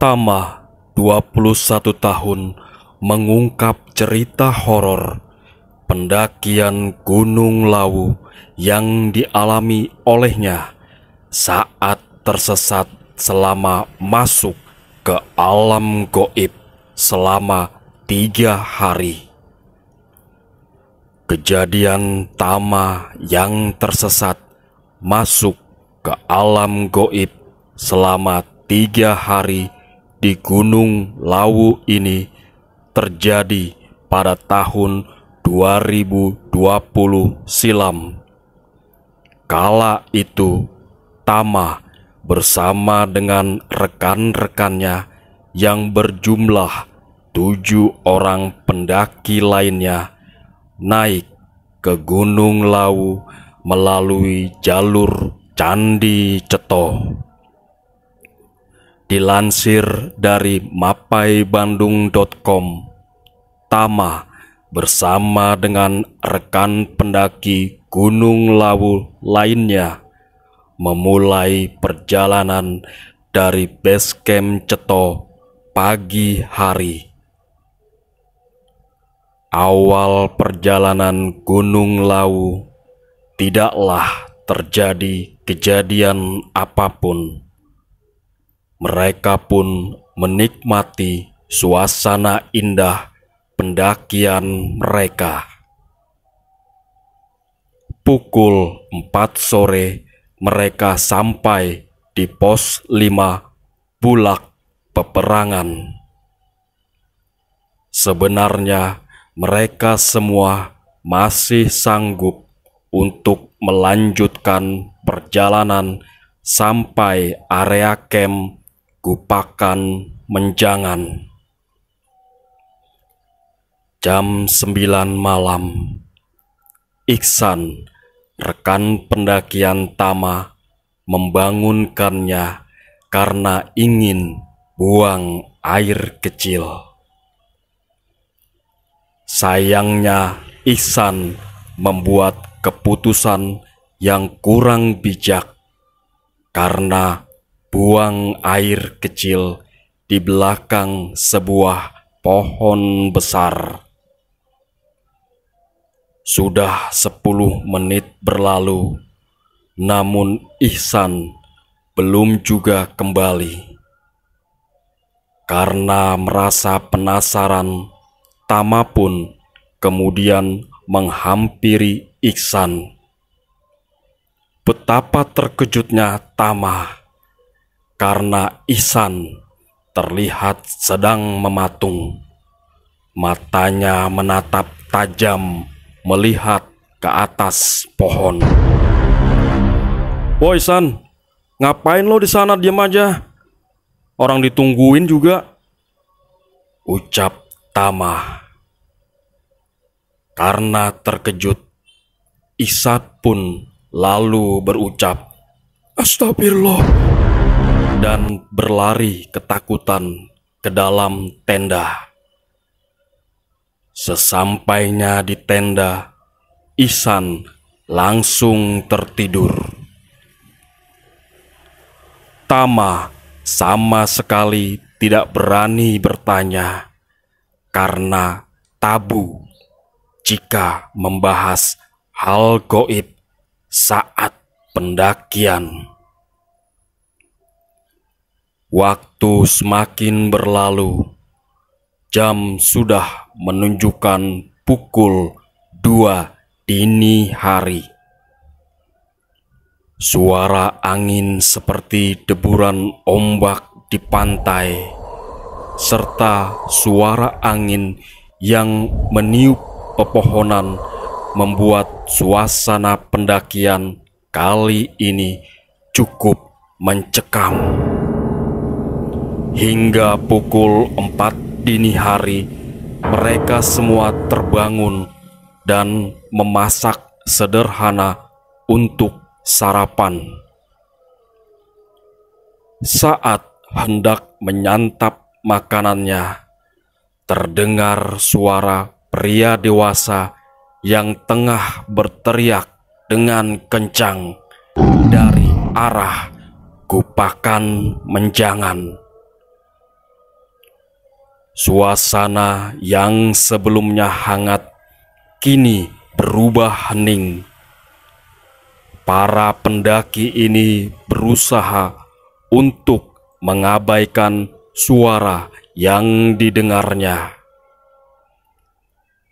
Tama, 21 tahun, mengungkap cerita horor pendakian Gunung Lawu yang dialami olehnya saat tersesat selama masuk ke alam goib selama 3 hari. Kejadian Tama yang tersesat masuk ke alam goib selama 3 hari di Gunung Lawu ini terjadi pada tahun 2020 silam. Kala itu Tama bersama dengan rekan-rekannya yang berjumlah 7 orang pendaki lainnya naik ke Gunung Lawu melalui jalur Candi Ceto. Dilansir dari mapaibandung.com, Tama bersama dengan rekan pendaki Gunung Lawu lainnya memulai perjalanan dari base camp Ceto pagi hari. Awal perjalanan Gunung Lawu tidaklah terjadi kejadian apapun. Mereka pun menikmati suasana indah pendakian mereka. Pukul 4 sore mereka sampai di pos 5 Bulak Peperangan. Sebenarnya mereka semua masih sanggup untuk melanjutkan perjalanan sampai area camp Gupakan Menjangan. Jam 9 malam, Iksan, rekan pendakian Tama, membangunkannya karena ingin buang air kecil. Sayangnya, Iksan membuat keputusan yang kurang bijak karena buang air kecil di belakang sebuah pohon besar. Sudah 10 menit berlalu, namun Ihsan belum juga kembali. Karena merasa penasaran, Tama pun kemudian menghampiri Ihsan. Betapa terkejutnya Tama karena Ihsan terlihat sedang mematung. Matanya menatap tajam melihat ke atas pohon. "Woi Ihsan, ngapain lo di sana diam aja? Orang ditungguin juga," ucap Tama. Karena terkejut, Ihsan pun lalu berucap, "Astagfirullah," dan berlari ketakutan ke dalam tenda. Sesampainya di tenda, Ihsan langsung tertidur. Tama sama sekali tidak berani bertanya karena tabu jika membahas hal goib saat pendakian. Waktu semakin berlalu, jam sudah menunjukkan pukul 2 dini hari. Suara angin seperti deburan ombak di pantai, serta suara angin yang meniup pepohonan membuat suasana pendakian kali ini cukup mencekam. Hingga pukul 4 dini hari, mereka semua terbangun dan memasak sederhana untuk sarapan. Saat hendak menyantap makanannya, terdengar suara pria dewasa yang tengah berteriak dengan kencang dari arah Gupakan Menjangan. Suasana yang sebelumnya hangat kini berubah hening. Para pendaki ini berusaha untuk mengabaikan suara yang didengarnya.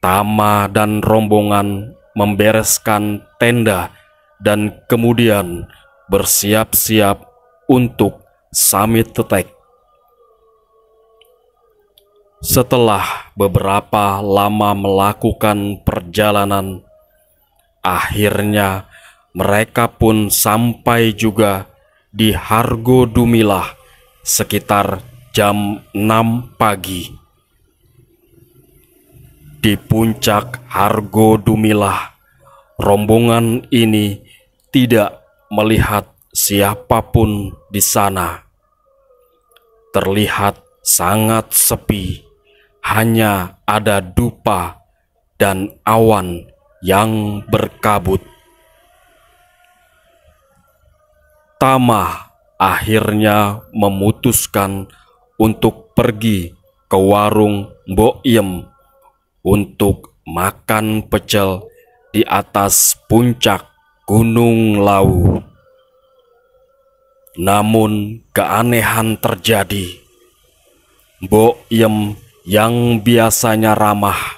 Tama dan rombongan membereskan tenda dan kemudian bersiap-siap untuk summit trek. Setelah beberapa lama melakukan perjalanan, akhirnya mereka pun sampai juga di Hargo Dumilah sekitar jam 6 pagi. Di puncak Hargo Dumilah, rombongan ini tidak melihat siapapun di sana. Terlihat sangat sepi, hanya ada dupa dan awan yang berkabut. Tama akhirnya memutuskan untuk pergi ke warung Mbok Yem untuk makan pecel di atas puncak Gunung Lawu. Namun keanehan terjadi. Mbok Yem yang biasanya ramah,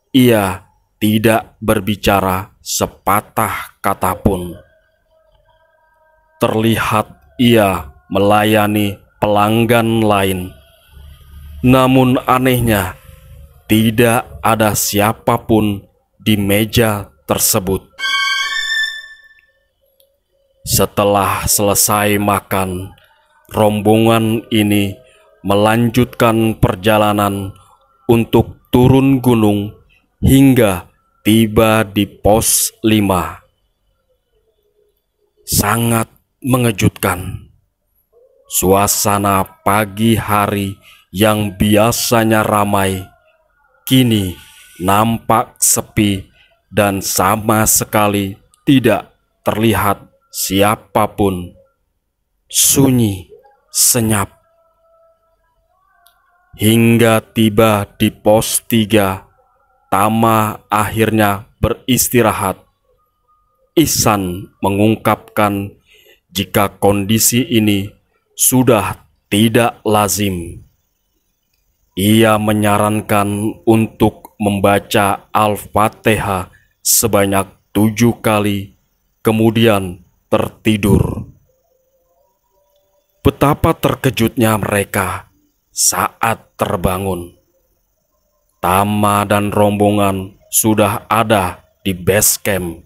ia tidak berbicara sepatah kata pun. Terlihat ia melayani pelanggan lain. Namun anehnya, tidak ada siapapun di meja tersebut. Setelah selesai makan, rombongan ini melanjutkan perjalanan untuk turun gunung hingga tiba di pos 5. Sangat mengejutkan. Suasana pagi hari yang biasanya ramai kini nampak sepi dan sama sekali tidak terlihat siapapun. Sunyi senyap. Hingga tiba di pos 3, Tama akhirnya beristirahat. Ihsan mengungkapkan jika kondisi ini sudah tidak lazim. Ia menyarankan untuk membaca Al-Fatihah sebanyak 7 kali, kemudian tertidur. Betapa terkejutnya mereka saat terbangun. Tama dan rombongan sudah ada di base camp.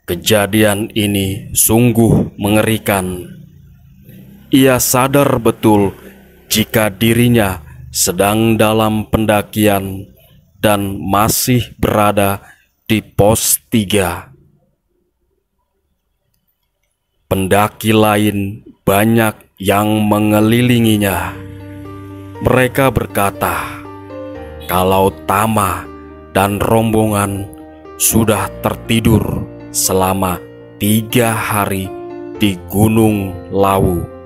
Kejadian ini sungguh mengerikan. Ia sadar betul jika dirinya sedang dalam pendakian dan masih berada di pos 3. Pendaki lain banyak yang mengelilinginya. Mereka berkata kalau Tama dan rombongan sudah tertidur selama 3 hari di Gunung Lawu.